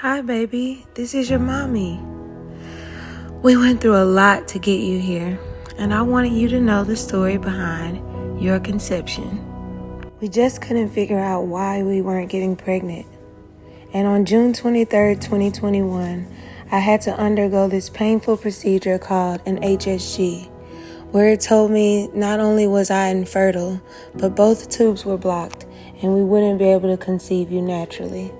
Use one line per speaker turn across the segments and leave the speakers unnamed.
Hi, baby. This is your mommy. We went through a lot to get you here, and I wanted you to know the story behind your conception. We just couldn't figure out why we weren't getting pregnant. And on June 23rd, 2021, I had to undergo this painful procedure called an HSG, where it told me not only was I infertile, but both tubes were blocked, and we wouldn't be able to conceive you naturally.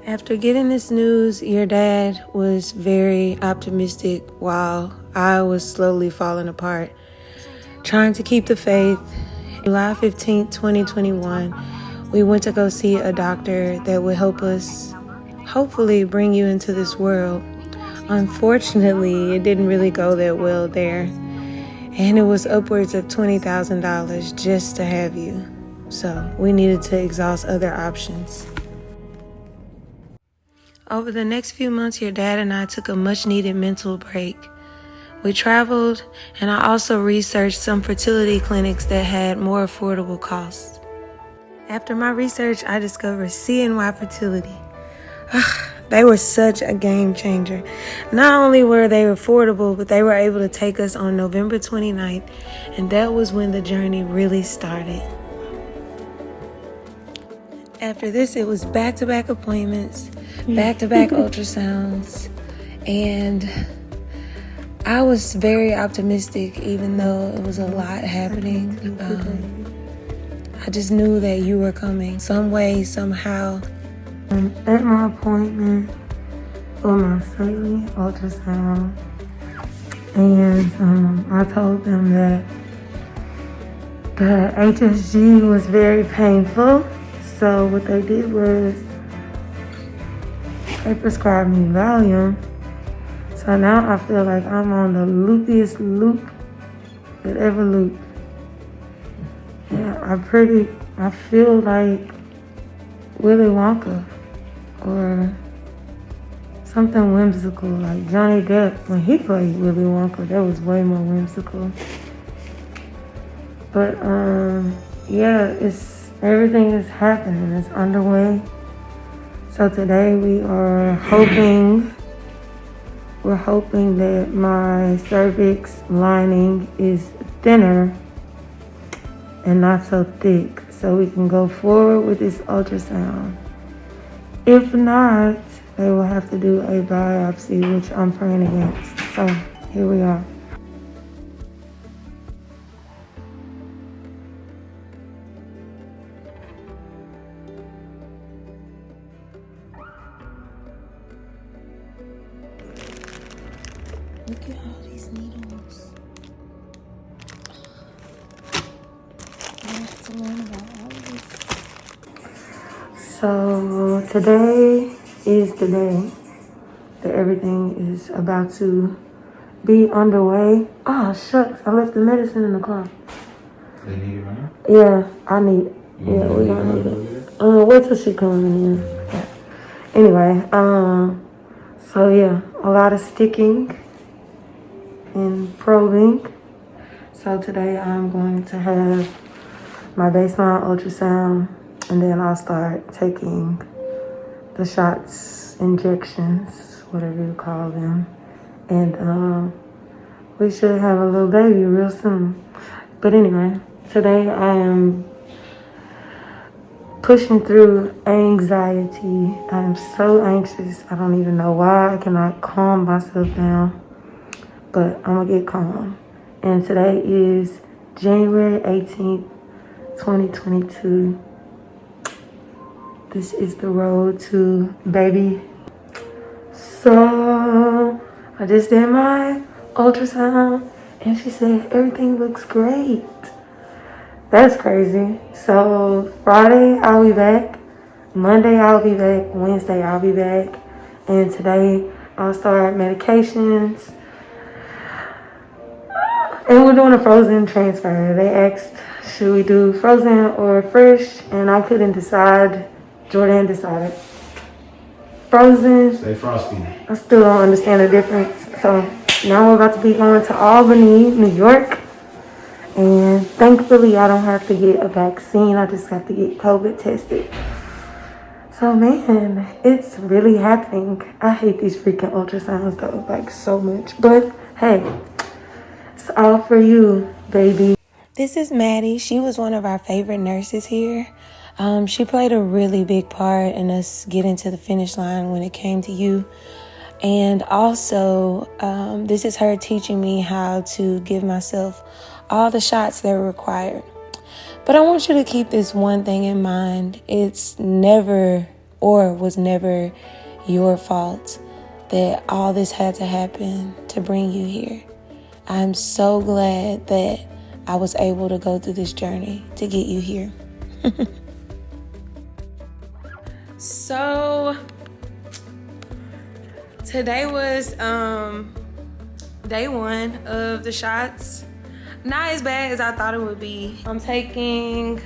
After getting this news, your dad was very optimistic while I was slowly falling apart, trying to keep the faith. July 15th, 2021, we went to go see a doctor that would help us hopefully bring you into this world. Unfortunately, it didn't really go that well there, and it was upwards of $20,000 just to have you. So we needed to exhaust other options. Over the next few months, your dad and I took a much-needed mental break. We traveled, and I also researched some fertility clinics that had more affordable costs. After my research, I discovered SnN&x Fertility. They were such a game changer. Not only were they affordable, but they were able to take us on November 29th, and that was when the journey really started. After this, it was back-to-back appointments, back-to-back ultrasounds, and I was very optimistic even though it was a lot happening. I just knew that you were coming some way, somehow. At my appointment for my second ultrasound, and I told them that the HSG was very painful. So what they did was they prescribed me Valium. So now I feel like I'm on the loopiest loop that ever looped. Yeah, I feel like Willy Wonka or something whimsical, like Johnny Depp when he played Willy Wonka. That was way more whimsical. But yeah, everything is happening. It's underway. So today we're hoping that my cervix lining is thinner and not so thick, so we can go forward with this ultrasound. If not, they will have to do a biopsy, which I'm praying against. So here we are. Look at all these needles. I have to learn about all of this. So today is the day that everything is about to be underway. Oh shucks, I left the medicine in the car.
They need it right now?
Yeah, I need it. Yeah, we gonna need it. Wait till she comes in. Yeah. Anyway, so yeah, a lot of sticking and probing. So today I'm going to have my baseline ultrasound, and then I'll start taking the shots, injections, whatever you call them. And we should have a little baby real soon. But anyway, today I am pushing through anxiety. I am so anxious. I don't even know why. I cannot calm myself down. But I'm gonna get calm. And today is January 18th, 2022. This is the road to baby. So I just did my ultrasound and she said everything looks great. That's crazy. So Friday I'll be back. Monday I'll be back. Wednesday I'll be back. And today I'll start medications. And we're doing a frozen transfer. They asked, should we do frozen or fresh? And I couldn't decide. Jordan decided. Frozen.
Stay frosty.
I still don't understand the difference. So now we're about to be going to Albany, New York. And thankfully I don't have to get a vaccine. I just have to get COVID tested. So man, it's really happening. I hate these freaking ultrasounds though, like so much. But hey, it's all for you, baby. This is Maddie. She was one of our favorite nurses here. She played a really big part in us getting to the finish line when it came to you. And also, this is her teaching me how to give myself all the shots that are required. But I want you to keep this one thing in mind. It's never or was never your fault that all this had to happen to bring you here. I'm so glad that I was able to go through this journey to get you here. So today was day one of the shots. Not as bad as I thought it would be. I'm taking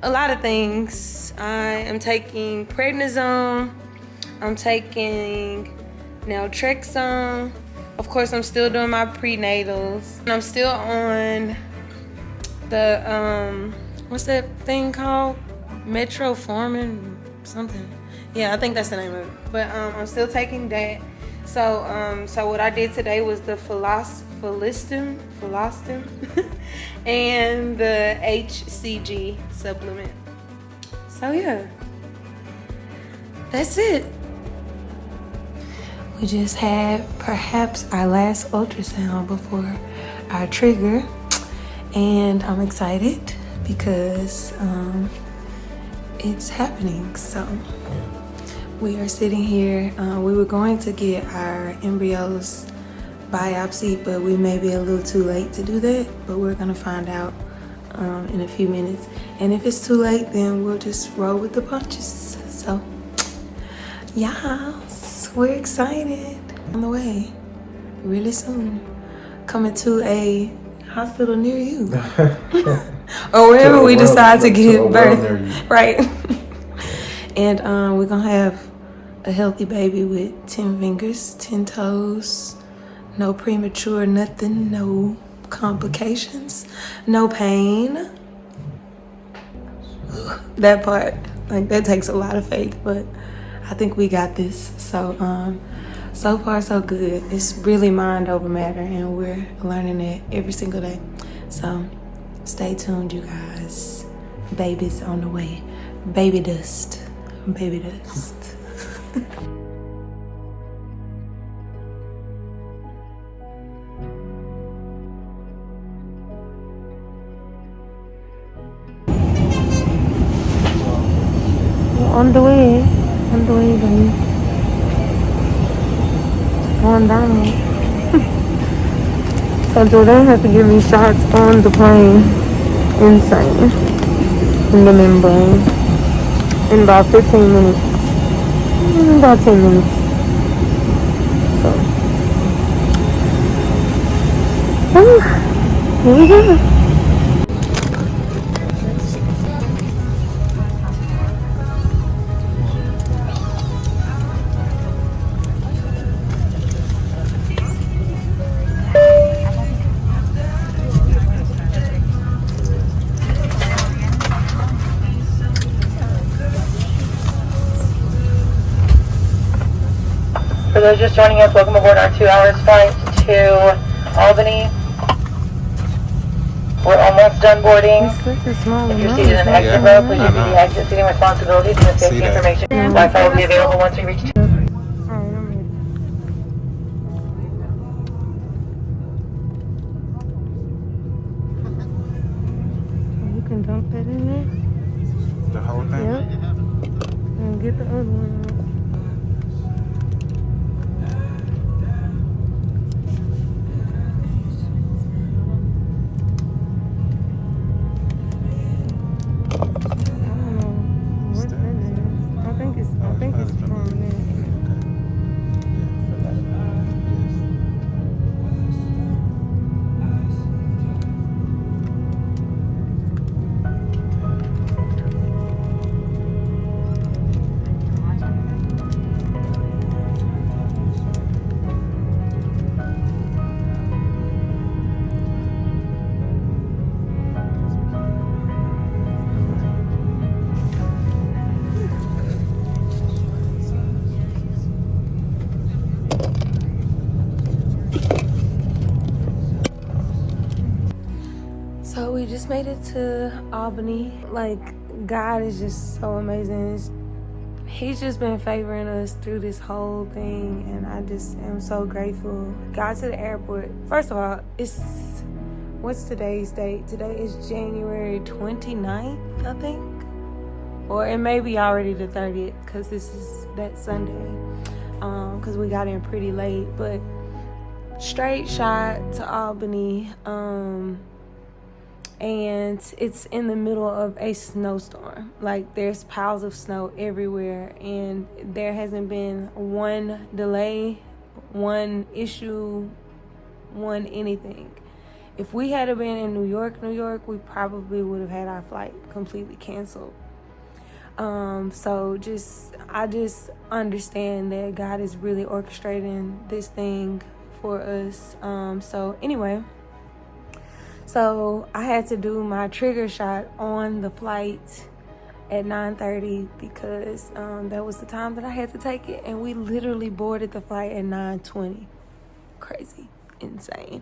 a lot of things. I am taking prednisone. I'm taking naltrexone. Of course, I'm still doing my prenatals. And I'm still on the, what's that thing called? Metformin something. Yeah, I think that's the name of it. But I'm still taking that. So what I did today was the Philostim and the HCG supplement. So yeah, that's it. We just had perhaps our last ultrasound before our trigger, and I'm excited because it's happening. So we are sitting here. We were going to get our embryos biopsy, but we may be a little too late to do that, but we're gonna find out in a few minutes. And if it's too late, then we'll just roll with the punches. So yes, we're excited. On the way really soon, coming to a hospital near you or wherever we decide to give birth, right? And we're gonna have a healthy baby with 10 fingers, 10 toes, no premature nothing, no complications, no pain. That part, like, that takes a lot of faith, but I think we got this. So so far so good. It's really mind over matter, and we're learning it every single day. So stay tuned, you guys. Baby's on the way. Baby dust. Baby dust. On the way, guys. Going down. So Jordan has to give me shots on the plane. Insane. In the membrane. In about 15 minutes. About 10 minutes. So. Here we go.
For those just joining us, welcome aboard our 2-hour flight to Albany. We're almost done boarding. If you're seated in the exit row, please review the exit seating responsibilities and the safety information. Wi-Fi will be available once we reach.
You can dump that in there.
The whole thing?
Yep. And get the other one out. just made it to Albany. Like, God is just so amazing. He's just been favoring us through this whole thing, and I just am so grateful. Got to the airport. First of all, what's today's date? Today is January 29th, I think. Or it may be already the 30th, because this is that Sunday. Because we got in pretty late. But straight shot to Albany. And it's in the middle of a snowstorm. Like, there's piles of snow everywhere, and there hasn't been one delay, one issue, one anything. If we had been in New York, we probably would have had our flight completely canceled. So I just understand that God is really orchestrating this thing for us. So anyway. So I had to do my trigger shot on the flight at 9:30 because that was the time that I had to take it, and we literally boarded the flight at 9:20. Crazy, insane.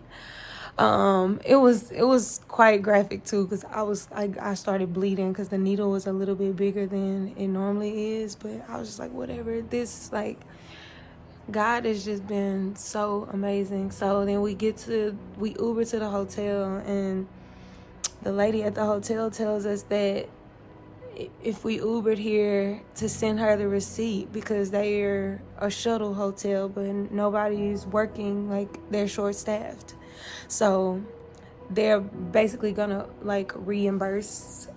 It was quite graphic too, because I started bleeding because the needle was a little bit bigger than it normally is, but I was just like, whatever. God has just been so amazing. So then we Uber to the hotel, and the lady at the hotel tells us that if we Ubered here to send her the receipt, because they're a shuttle hotel, but nobody's working, like they're short-staffed. So they're basically gonna like reimburse.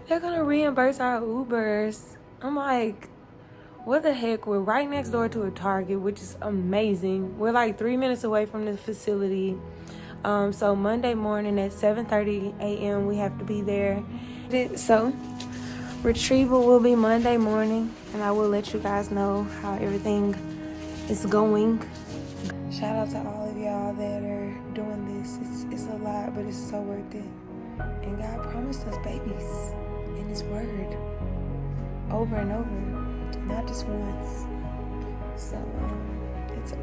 They're gonna reimburse our Ubers. I'm like, what the heck? We're right next door to a Target, which is amazing. We're like 3 minutes away from the facility. So Monday morning at 7:30 a.m. we have to be there. So Retrieval will be Monday morning, and I will let you guys know how everything is going. Shout out to all of y'all that are doing this. It's a lot, but it's so worth it. And God promised us babies in His Word over and over, not just once. So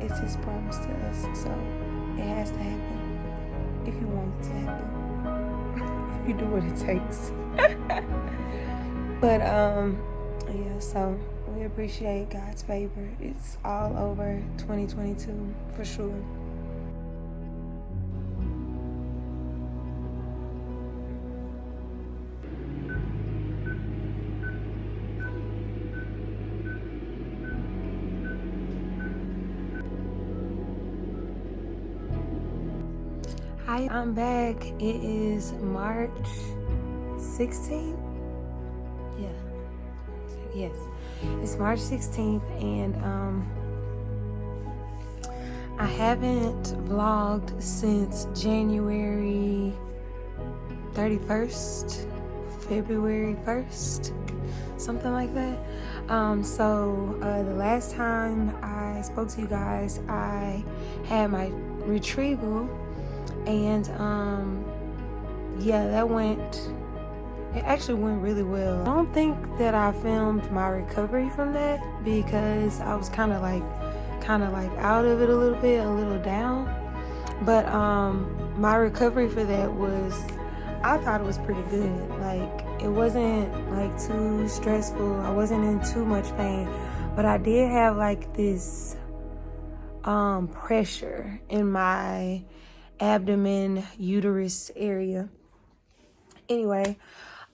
it's His promise to us. So it has to happen if you want it to happen. If you do what it takes. But yeah. So we appreciate God's favor. It's all over 2022 for sure. Hi, I'm back. It is March 16th. Yes, it's March 16th, and I haven't vlogged since January 31st, February 1st, something like that. So the last time I spoke to you guys, I had my retrieval, and yeah, it actually went really well. I don't think that I filmed my recovery from that because I was kind of like out of it a little bit, a little down. But my recovery for that I thought it was pretty good. Like, it wasn't like too stressful. I wasn't in too much pain, but I did have like this pressure in my abdomen, uterus area. Anyway,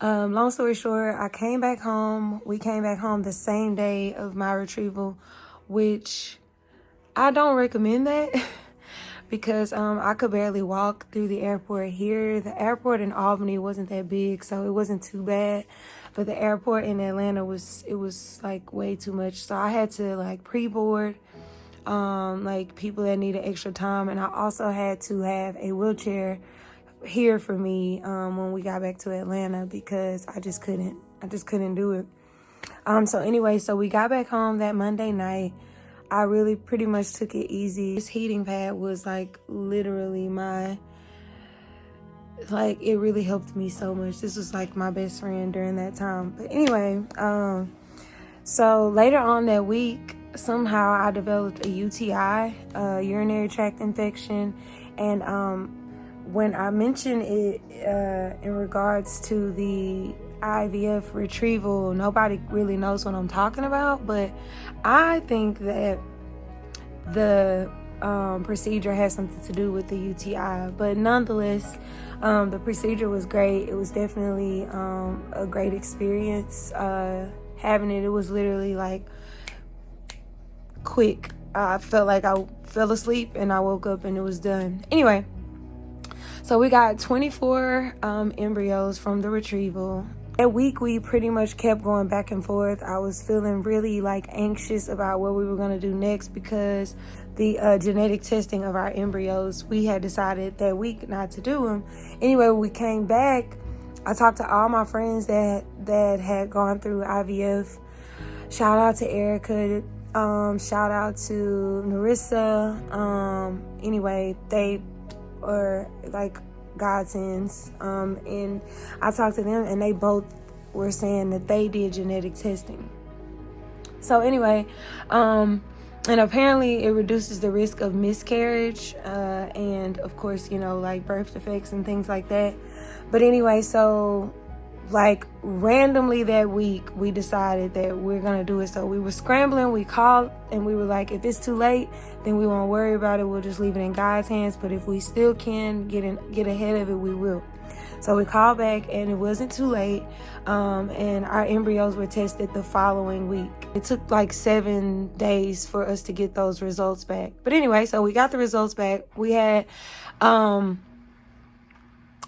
long story short, I came back home. We came back home the same day of my retrieval, which I don't recommend that because I could barely walk through the airport here. The airport in Albany wasn't that big, so it wasn't too bad. But the airport in Atlanta was like way too much. So I had to like pre-board like people that needed extra time, and I also had to have a wheelchair here for me when we got back to Atlanta because I just couldn't do it. So anyway, so we got back home that Monday night. I really pretty much took it easy. This heating pad was like literally it really helped me so much. This was like my best friend during that time. But anyway, so later on that week, somehow I developed a UTI, urinary tract infection, and when I mention it in regards to the IVF retrieval, nobody really knows what I'm talking about, but I think that the procedure has something to do with the UTI. But nonetheless, the procedure was great. It was definitely a great experience having it. It was literally like quick. I felt like I fell asleep and I woke up and it was done. Anyway, so we got 24 embryos from the retrieval. That week we pretty much kept going back and forth. I was feeling really like anxious about what we were going to do next because the genetic testing of our embryos, we had decided that week not to do them. Anyway, when we came back, I talked to all my friends that had gone through IVF. Shout out to Erica. Shout out to Marissa. Anyway, they are like godsends. And I talked to them and they both were saying that they did genetic testing. So anyway, and apparently it reduces the risk of miscarriage, and of course, you know, like birth defects and things like that. But anyway, so like randomly that week we decided that we're gonna do it. So we were scrambling, we called and we were like, if it's too late, then we won't worry about it, we'll just leave it in God's hands. But if we still can get ahead of it, we will. So we called back and it wasn't too late, and our embryos were tested the following week. It took like 7 days for us to get those results back. But anyway, so we got the results back. We had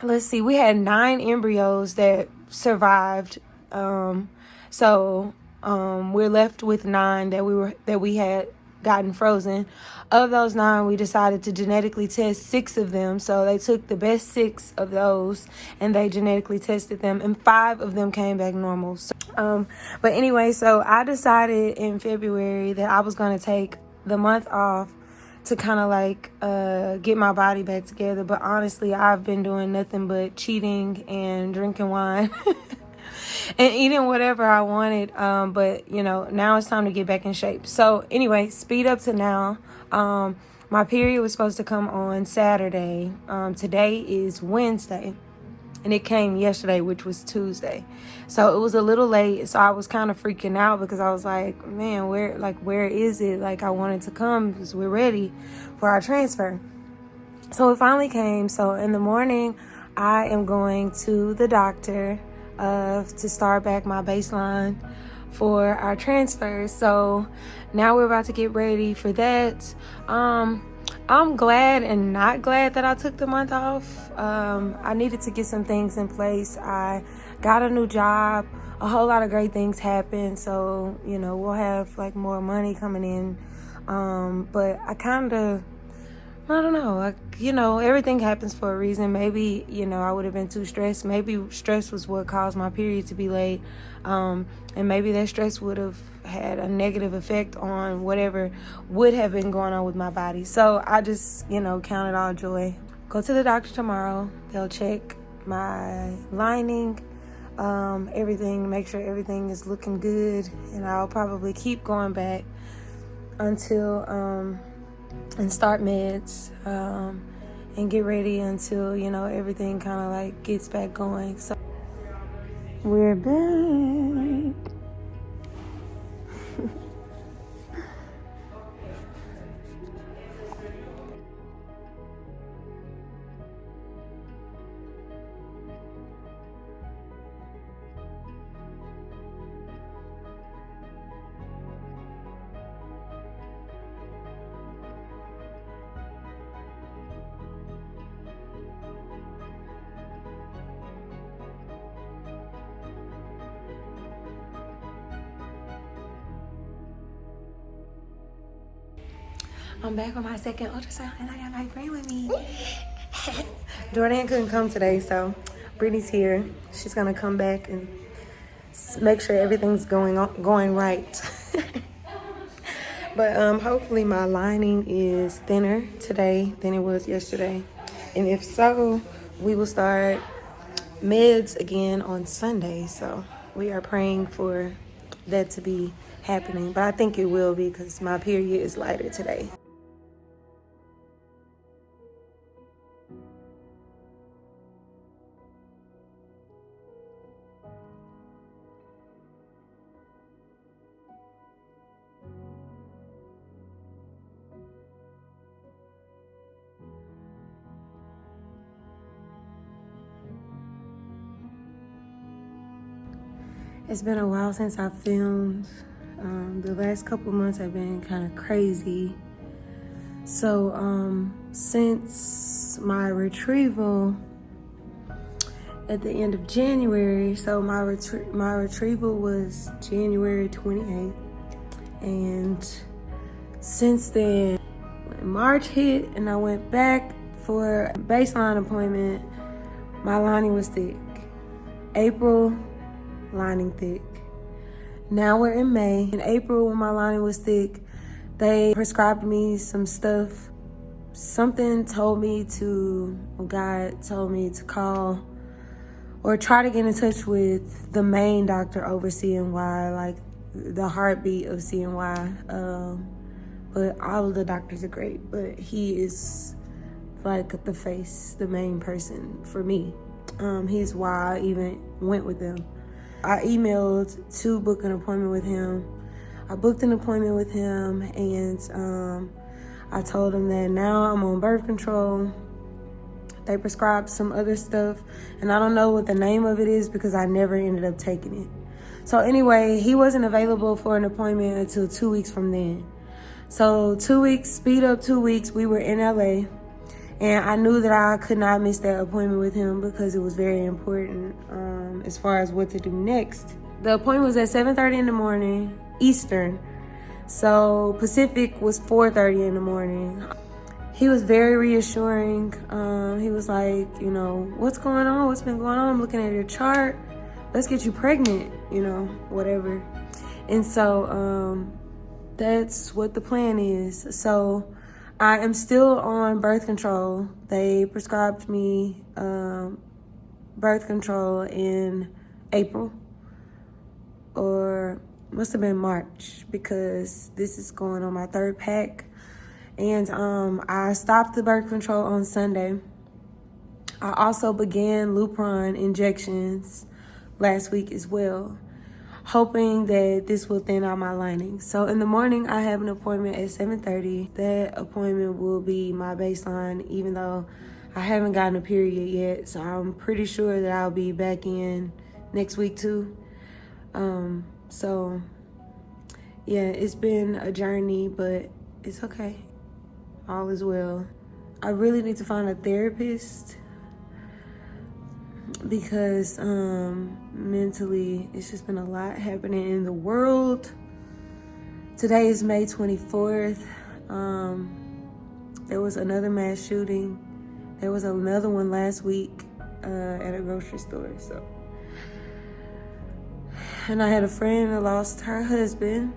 we had 9 embryos that survived. So we're left with 9 that we had gotten frozen. Of those 9, we decided to genetically test 6 of them. So they took the best 6 of those and they genetically tested them, and 5 of them came back normal. So, but anyway, so I decided in February that I was going to take the month off to kind of like get my body back together. But honestly, I've been doing nothing but cheating and drinking wine and eating whatever I wanted. But you know, now it's time to get back in shape. So anyway, speed up to now. My period was supposed to come on Saturday. Today is Wednesday. And it came yesterday, which was Tuesday. So it was a little late. So I was kind of freaking out because I was like, man, where is it? Like, I wanted to come because we're ready for our transfer. So it finally came. So in the morning, I am going to the doctor to start back my baseline for our transfer. So now we're about to get ready for that. I'm glad and not glad that I took the month off. I needed to get some things in place. I got a new job. A whole lot of great things happened. So, you know, we'll have like more money coming in. But I don't know. Everything happens for a reason. Maybe, I would have been too stressed. Maybe stress was what caused my period to be late. And maybe that stress would have had a negative effect on whatever would have been going on with my body. So I just, count it all joy. Go to the doctor tomorrow. They'll check my lining, everything, make sure everything is looking good. And I'll probably keep going back until, and start meds, and get ready until, everything kind of like gets back going. So we're back. I'm back with my second ultrasound and I got my friend with me. Jordan couldn't come today, so Brittany's here. She's gonna come back and make sure everything's going right. But hopefully my lining is thinner today than it was yesterday. And if so, we will start meds again on Sunday. So we are praying for that to be happening. But I think it will be because my period is lighter today. It's been a while since I filmed. The last couple months have been kind of crazy. So since my retrieval at the end of January, so my retrieval was January 28th, and since then, when March hit and I went back for a baseline appointment, my lining was thick. April, lining thick. Now we're in May. In April, when my lining was thick, they prescribed me some stuff. Something told me to, God told me to call or try to get in touch with the main doctor over CNY, like the heartbeat of CNY. But all of the doctors are great, but he is like the face, the main person for me. He's why I even went with them. I emailed to book an appointment with him. I booked an appointment with him, and I told him that now I'm on birth control. They prescribed some other stuff, and I don't know what the name of it is because I never ended up taking it. So anyway, he wasn't available for an appointment until 2 weeks from then. So 2 weeks, speed up 2 weeks, we were in LA. And I knew that I could not miss that appointment with him because it was very important as far as what to do next. The appointment was at 7:30 in the morning, Eastern. So Pacific was 4:30 in the morning. He was very reassuring. He was like, you know, what's going on? What's been going on? I'm looking at your chart. Let's get you pregnant, you know, whatever. And so that's what the plan is. So I am still on birth control. They prescribed me birth control in April, or must have been March, because this is going on my third pack. And I stopped the birth control on Sunday. I also began Lupron injections last week as well, hoping that this will thin out my lining. So in the morning, I have an appointment at 7:30. That appointment will be my baseline, even though I haven't gotten a period yet. So I'm pretty sure that I'll be back in next week too. So yeah, it's been a journey, but it's okay. All is well. I really need to find a therapist because mentally it's just been a lot happening in the world. Today is May 24th. There was another mass shooting. There was another one last week at a grocery store. So, and I had a friend that lost her husband.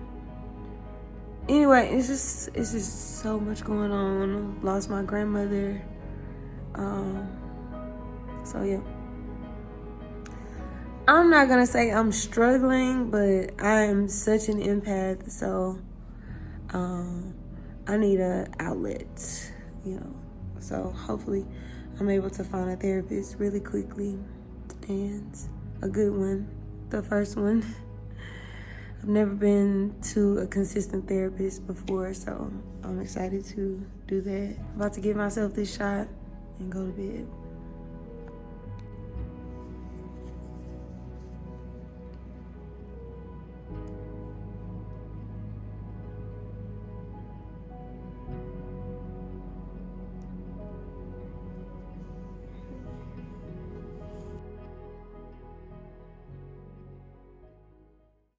Anyway, it's just so much going on. Lost my grandmother. So yeah. I'm not gonna say I'm struggling, but I am such an empath, so I need an outlet, you know. So hopefully I'm able to find a therapist really quickly, and a good one, the first one. I've never been to a consistent therapist before, so I'm excited to do that. I'm about to give myself this shot and go to bed.